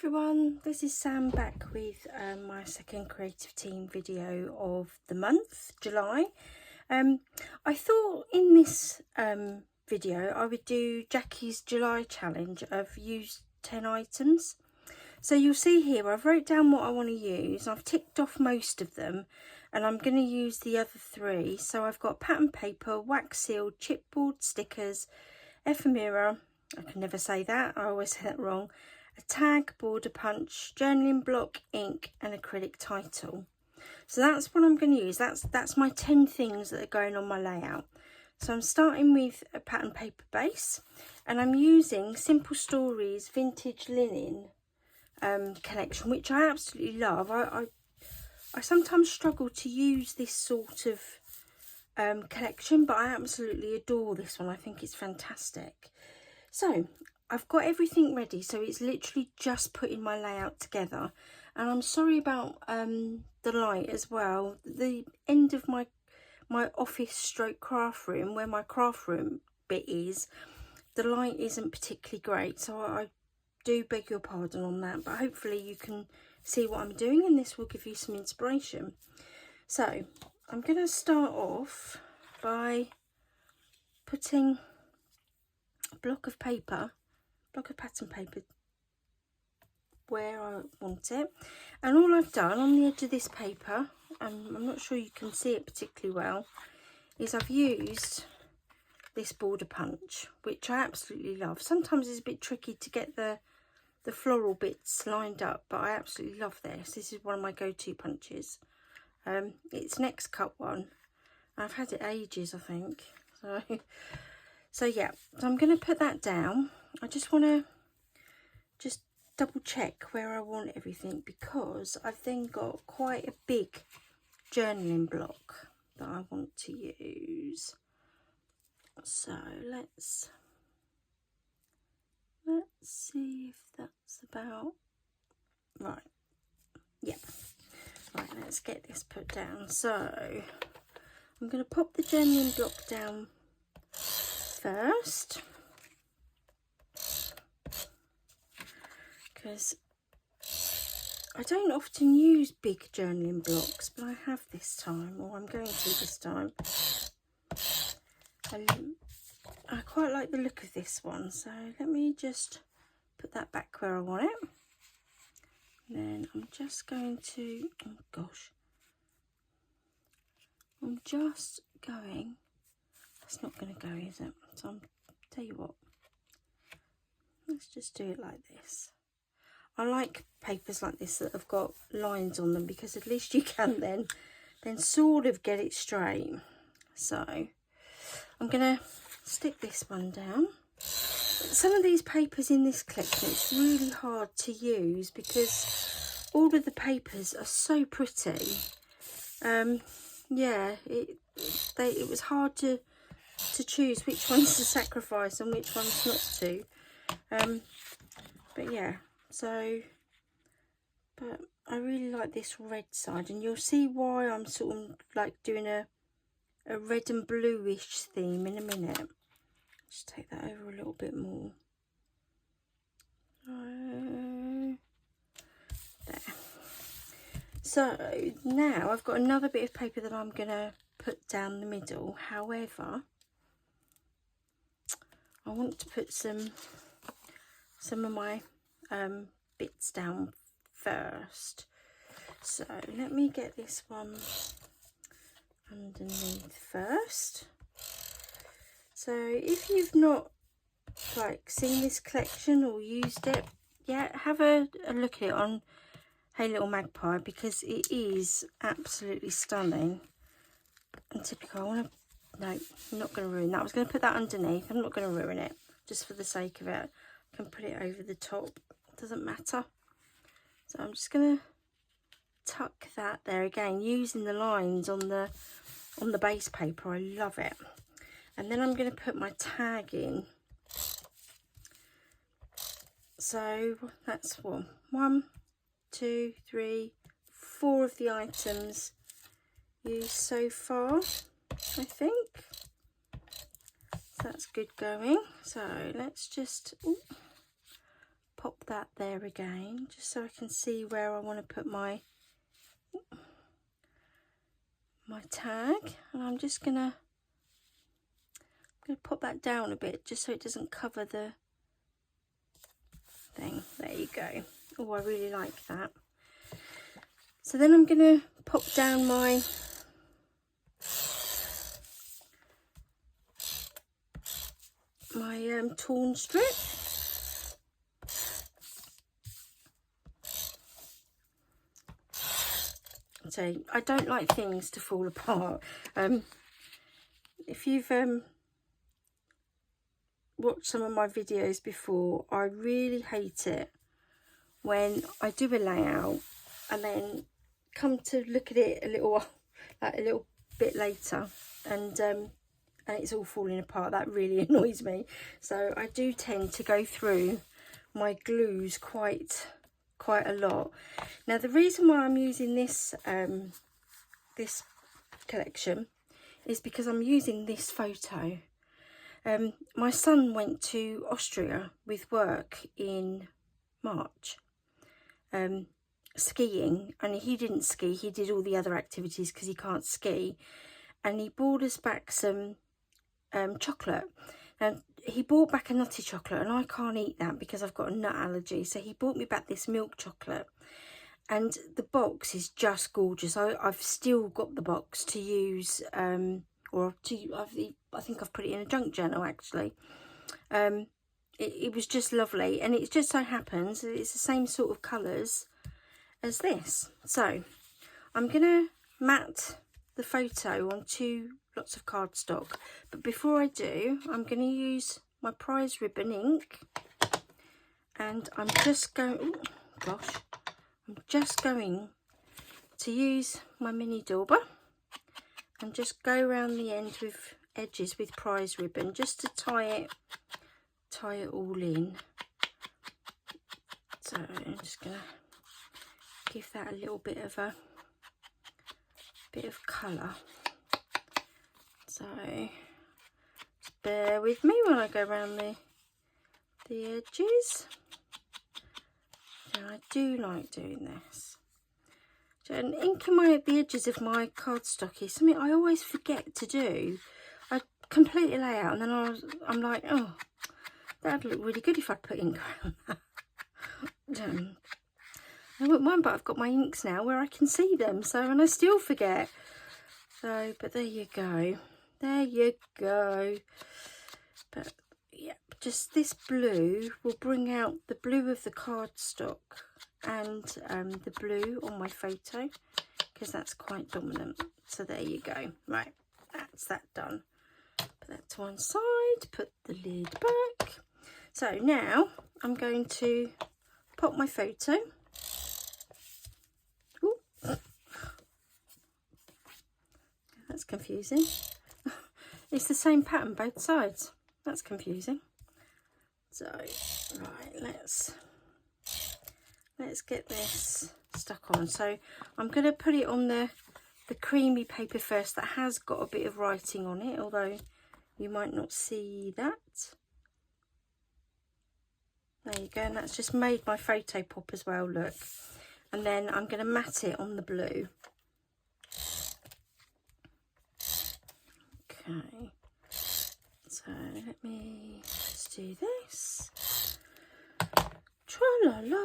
everyone, this is Sam back with my second creative team video of the month, July. I thought in this video I would do Jackie's July challenge of use 10 items. So you'll see here I've wrote down what I want to use. I've ticked off most of them and I'm going to use the other 3. So I've got pattern paper, wax sealed, chipboard, stickers, ephemera, I can never say that, I always say that wrong, a tag, border punch, journaling block, ink and acrylic title. So that's what I'm going to use. That's my 10 things that are going on my layout. So I'm starting with a pattern paper base and I'm using Simple Stories Vintage Linen collection, which I absolutely love. I sometimes struggle to use this sort of collection, but I absolutely adore this one. I think it's fantastic. So I've got everything ready, so it's literally just putting my layout together. And I'm sorry about the light as well. The end of my office stroke craft room, where my craft room bit is, the light isn't particularly great, so I do beg your pardon on that, but hopefully you can see what I'm doing and this will give you some inspiration. So I'm going to start off by putting a block of pattern paper where I want it, and all I've done on the edge of this paper, and I'm not sure you can see it particularly well, is I've used this border punch, which I absolutely love. Sometimes it's a bit tricky to get the floral bits lined up, but I absolutely love this. This is one of my go-to punches. It's Next Cut one. I've had it ages, I think. So yeah, so I'm going to put that down. I just want to double check where I want everything, because I've then got quite a big journaling block that I want to use. So let's see if that's about right. Yeah, right, let's get this put down. So I'm going to pop the journaling block down first, because I don't often use big journaling blocks, but I have this time, or I'm going to this time. I quite like the look of this one, so let me just put that back where I want it. And then I'm just going to, oh gosh, I'm just going, that's not going to go, is it? So I'll tell you what, let's just do it like this. I like papers like this that have got lines on them, because at least you can then sort of get it straight. So I'm going to stick this one down. Some of these papers in this collection, it's really hard to use because all of the papers are so pretty. Yeah, it was hard to choose which ones to sacrifice and which ones not to. But yeah, so, but I really like this red side, and you'll see why I'm sort of like doing a red and bluish theme in a minute. Just take that over a little bit more. There. So now I've got another bit of paper that I'm going to put down the middle. However, I want to put some of my bits down first. So let me get this one underneath first. So if you've not like seen this collection or used it yet, have a look at it on Hey Little Magpie, because it is absolutely stunning and typical. I want to, no, I'm not going to ruin that. I was going to put that underneath. I'm not going to ruin it just for the sake of it. I can put it over the top, it doesn't matter. So I'm just going to tuck that there again, using the lines on the base paper. I love it. And then I'm going to put my tag in. So that's 1, 2, 3, 4 of the items used so far, I think. So that's good going. So let's just pop that there again, just so I can see where I want to put my tag. And I'm just gonna pop that down a bit just so it doesn't cover the thing. There you go. Oh, I really like that. So then I'm gonna pop down my torn strip. So I don't like things to fall apart. If you've watched some of my videos before, I really hate it when I do a layout and then come to look at it a little bit later and it's all falling apart. That really annoys me. So I do tend to go through my glues quite a lot. Now the reason why I'm using this this collection is because I'm using this photo. My son went to Austria with work in March, skiing, and he didn't ski, he did all the other activities because he can't ski, and he brought us back some chocolate. And he brought back a nutty chocolate, and I can't eat that because I've got a nut allergy. So he brought me back this milk chocolate, and the box is just gorgeous. I've still got the box to use, I think I've put it in a junk journal actually. It was just lovely, and it just so happens that it's the same sort of colours as this. So I'm gonna mat the photo onto lots of cardstock, but before I do, I'm going to use my prize ribbon ink, and I'm just going to use my mini dauber and just go around the end with edges with prize ribbon just to tie it all in. So I'm just going to give that a little bit of colour. So just bear with me when I go around the edges. And I do like doing this. And inking the edges of my cardstock is something I always forget to do. I completely lay out and then I'm like, oh, that'd look really good if I put ink around that. I wouldn't mind, but I've got my inks now where I can see them, and I still forget. So, but there you go. There you go. But yeah, just this blue will bring out the blue of the cardstock and the blue on my photo, because that's quite dominant. So there you go. Right, that's that done. Put that to one side, put the lid back. So now I'm going to pop my photo. Ooh. That's confusing. It's the same pattern both sides. That's confusing. So right, let's get this stuck on. So I'm going to put it on the creamy paper first that has got a bit of writing on it, although you might not see that. There you go, and that's just made my photo pop as well, look. And then I'm going to mat it on the blue. Okay, so let me just do this. Tra-la-la.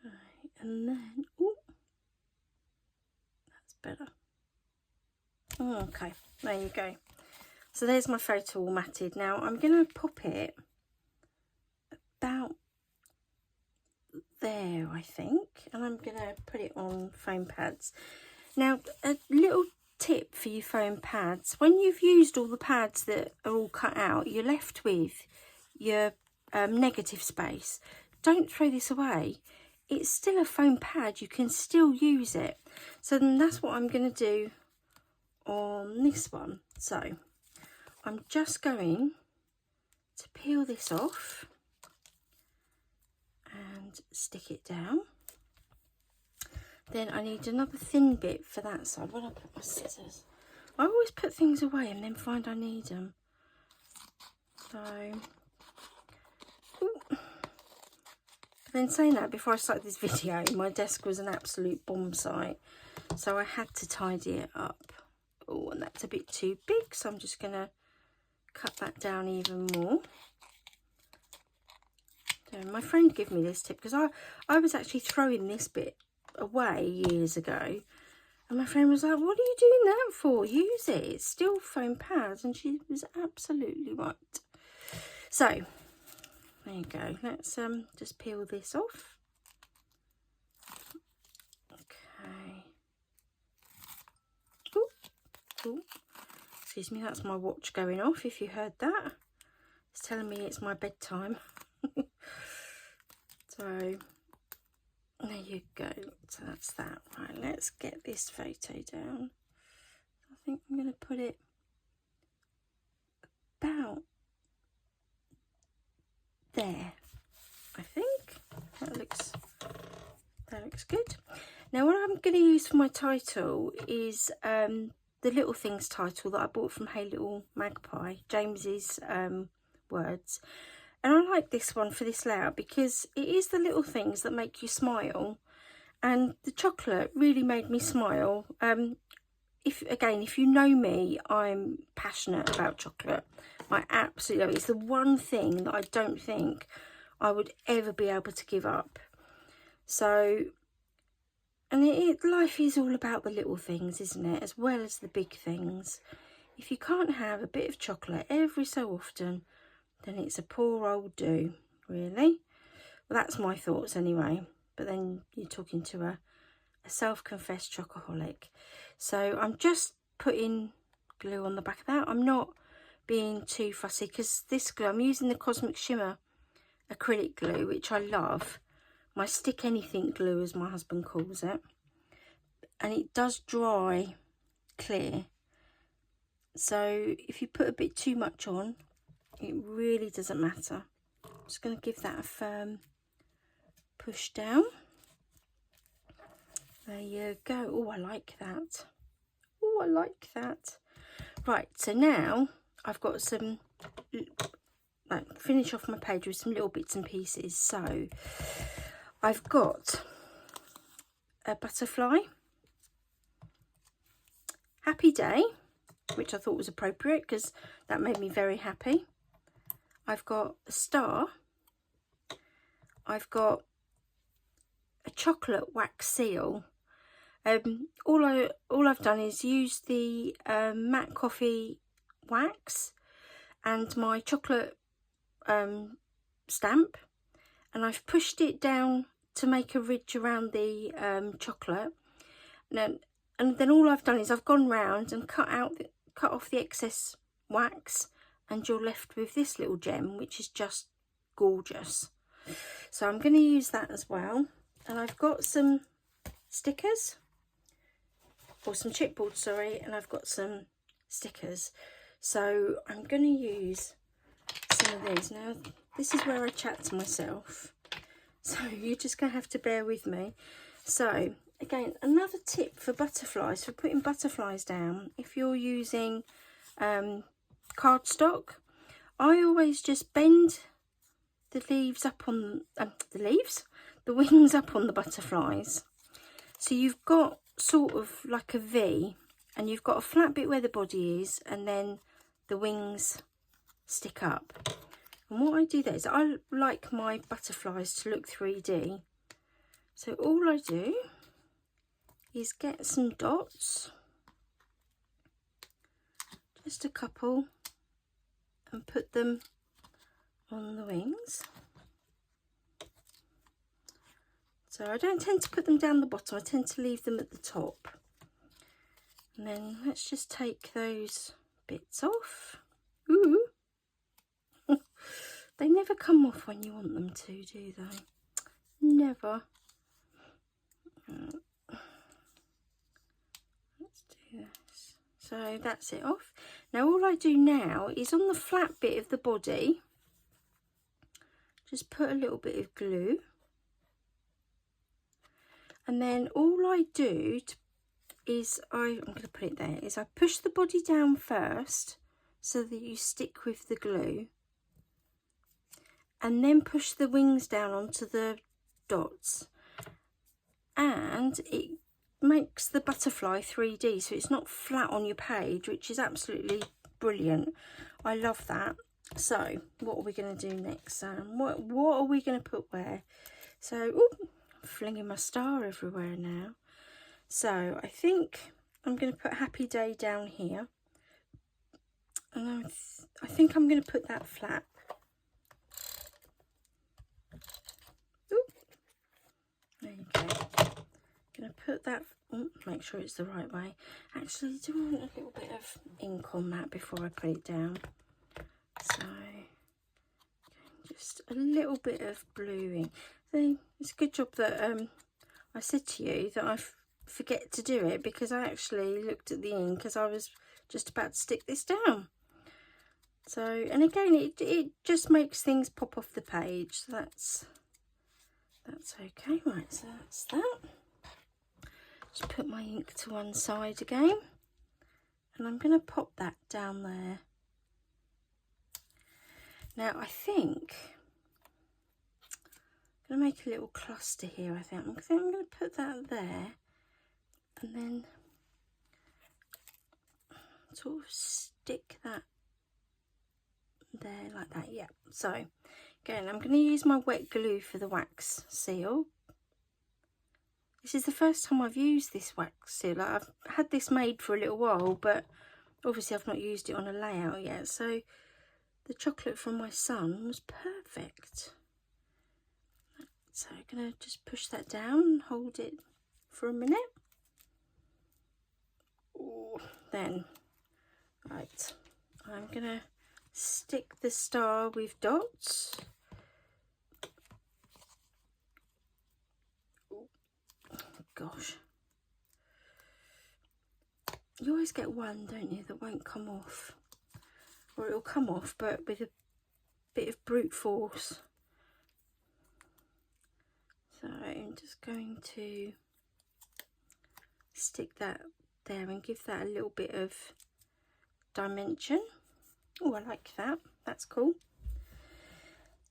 Right, and then, ooh, that's better. Okay, there you go. So there's my photo all matted. Now I'm going to pop it about there, I think, and I'm going to put it on foam pads. Now, a little tip for your foam pads: when you've used all the pads that are all cut out, you're left with your negative space. Don't throw this away. It's still a foam pad, you can still use it. So then that's what I'm going to do on this one. So I'm just going to peel this off and stick it down. Then I need another thin bit for that side. Where do I put my scissors? I always put things away and then find I need them. So then saying that, before I started this video, my desk was an absolute bomb site. So I had to tidy it up. Oh, and that's a bit too big, so I'm just going to cut that down even more. So my friend gave me this tip because I was actually throwing this bit away years ago. And my friend was like, what are you doing that for? Use it. It's still foam pads. And she was absolutely right. So, there you go. Let's just peel this off. Okay. Ooh, ooh. Excuse me, that's my watch going off, if you heard that. It's telling me it's my bedtime. So, there you go. So that's that. Right, let's get this photo down. I think I'm going to put it about there. I think that looks good. Now, what I'm going to use for my title is the Little Things title that I bought from Hey Little Magpie, James's words. And I like this one for this layout because it is the little things that make you smile. And the chocolate really made me smile. If you know me, I'm passionate about chocolate. I absolutely love it. It's the one thing that I don't think I would ever be able to give up. So, and life is all about the little things, isn't it? As well as the big things. If you can't have a bit of chocolate every so often, then it's a poor old do, really. Well, that's my thoughts anyway. But then you're talking to a self-confessed chocoholic. So I'm just putting glue on the back of that. I'm not being too fussy because this glue, I'm using the Cosmic Shimmer acrylic glue, which I love. My stick anything glue, as my husband calls it. And it does dry clear. So if you put a bit too much on, it really doesn't matter. I'm just going to give that a firm push down. There you go. Oh, I like that. Oh, I like that. Right, so now I've got some, finish off my page with some little bits and pieces. So I've got a butterfly, happy day, which I thought was appropriate because that made me very happy. I've got a star. I've got a chocolate wax seal. All I've done is use the matte coffee wax and my chocolate stamp, and I've pushed it down to make a ridge around the chocolate. And then all I've done is I've gone round and cut off the excess wax, and you're left with this little gem, which is just gorgeous. So I'm going to use that as well. And I've got some stickers, or some chipboard, sorry, and I've got some stickers. So I'm going to use some of these. Now, this is where I chat to myself, so you're just going to have to bear with me. So, again, another tip for butterflies, for putting butterflies down, if you're using cardstock, I always just bend the leaves up on the wings up on the butterflies. So you've got sort of like a V, and you've got a flat bit where the body is, and then the wings stick up. And what I do there is I like my butterflies to look 3D. So all I do is get some dots, just a couple, and put them on the wings. So I don't tend to put them down the bottom, I tend to leave them at the top. And then let's just take those bits off. Ooh. They never come off when you want them to, do they? Never. Let's do this. So that's it off. Now all I do now is on the flat bit of the body, just put a little bit of glue. And then all I do is, I'm going to put it there, is I push the body down first so that you stick with the glue. And then push the wings down onto the dots, and it makes the butterfly 3D, so it's not flat on your page, which is absolutely brilliant. I love that. So what are we going to do next, Sam? What are we going to put where? So, ooh, I'm flinging my star everywhere now. So I think I'm going to put Happy Day down here, and I think I'm going to put that flat. Ooh. There you go. Going to put that, make sure it's the right way. Actually, do I want a little bit of ink on that before I put it down? So just a little bit of bluing. See, it's a good job that I said to you that I forget to do it, because I actually looked at the ink as I was just about to stick this down. So, and again, it just makes things pop off the page. So that's okay. Right, so that's that. Just put my ink to one side again, and I'm going to pop that down there. Now I think I'm going to make a little cluster here. I think I'm going to put that there, and then sort of stick that there like that. Yeah, so again, I'm going to use my wet glue for the wax seal. This is the first time I've used this wax seal. I've had this made for a little while, but obviously I've not used it on a layout yet. So the chocolate from my son was perfect. So I'm going to just push that down and hold it for a minute. Ooh, then, right, I'm going to stick the star with dots. Gosh, you always get one, don't you, that won't come off, or it'll come off but with a bit of brute force. So I'm just going to stick that there and give that a little bit of dimension. Oh, I like that, that's cool.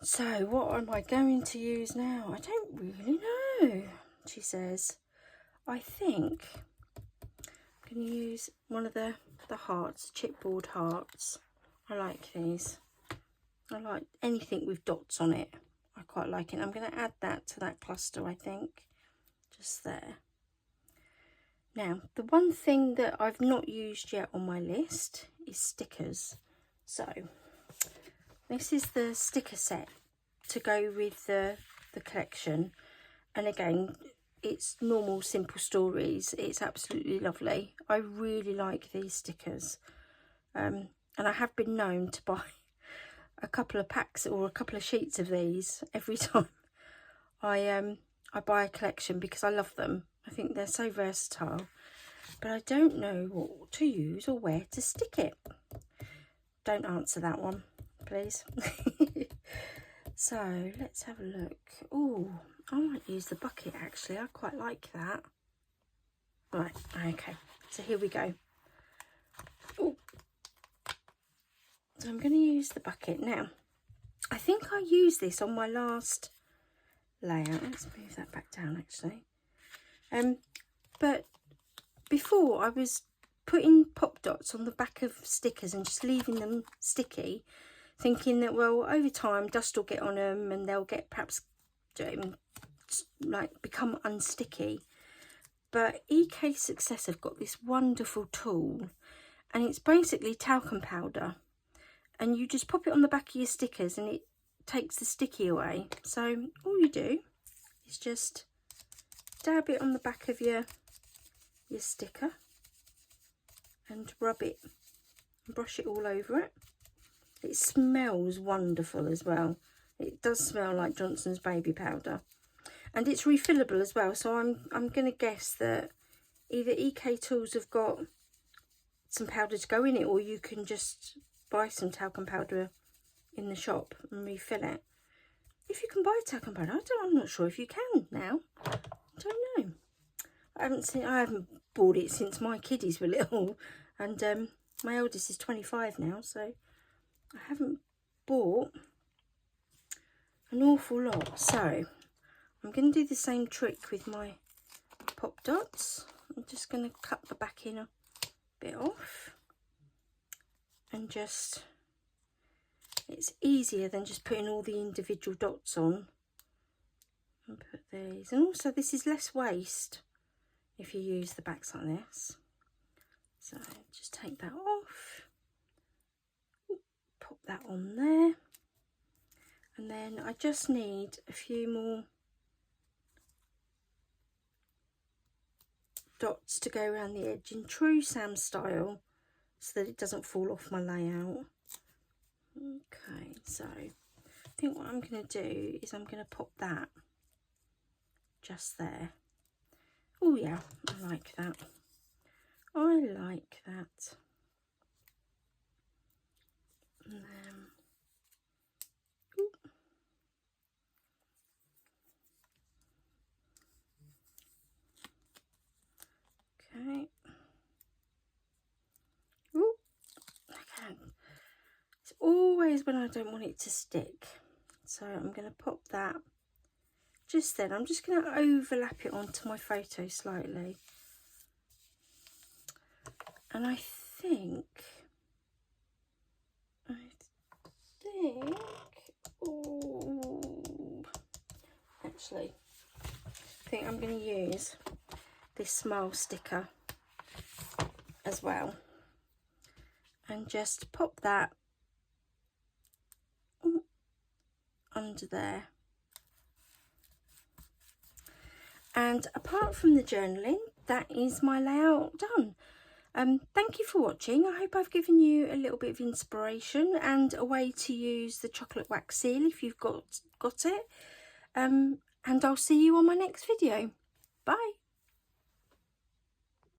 So what am I going to use now? I don't really know, she says. I think I'm going to use one of the hearts, chipboard hearts. I like these. I like anything with dots on it. I quite like it. I'm going to add that to that cluster, I think. Just there. Now, the one thing that I've not used yet on my list is stickers. So, this is the sticker set to go with the collection. And again, it's normal Simple Stories. It's absolutely lovely. I really like these stickers, and I have been known to buy a couple of packs or a couple of sheets of these every time I buy a collection, because I love them. I think they're so versatile, but I don't know what to use or where to stick it. Don't answer that one, please. So let's have a look. Oh, I might use the bucket actually. I quite like that. Right, okay. So here we go. Ooh. So I'm going to use the bucket now. I think I used this on my last layout. Let's move that back down actually. But before I was putting pop dots on the back of stickers and just leaving them sticky, thinking that, well, over time dust will get on them and they'll get perhaps like become unsticky. But EK Success have got this wonderful tool, and it's basically talcum powder, and you just pop it on the back of your stickers and it takes the sticky away. So all you do is just dab it on the back of your sticker and rub it and brush it all over it. It smells wonderful as well. It does smell like Johnson's baby powder, and it's refillable as well. So I'm going to guess that either EK Tools have got some powder to go in it, or you can just buy some talcum powder in the shop and refill it. If you can buy talcum powder, I'm not sure if you can now. I don't know. I haven't bought it since my kiddies were little, and my eldest is 25 now, so I haven't bought an awful lot. So I'm going to do the same trick with my pop dots. I'm just going to cut the back in a bit off, and just, it's easier than just putting all the individual dots on. And put these, and also this is less waste if you use the backs like this. So just take that off, pop that on there, and then I just need a few more dots to go around the edge in true Sam style, so that it doesn't fall off my layout. Okay, so I think what I'm going to do is I'm going to pop that just there. Oh yeah, I like that. I like that. And then, okay. Ooh, okay. It's always when I don't want it to stick. So I'm going to pop that just then. I'm just going to overlap it onto my photo slightly. And I think, oh, actually, I think I'm going to use this smile sticker as well, and just pop that under there. And apart from the journaling, that is my layout done. Thank you for watching. I hope I've given you a little bit of inspiration and a way to use the chocolate wax seal if you've got it. And I'll see you on my next video. Bye.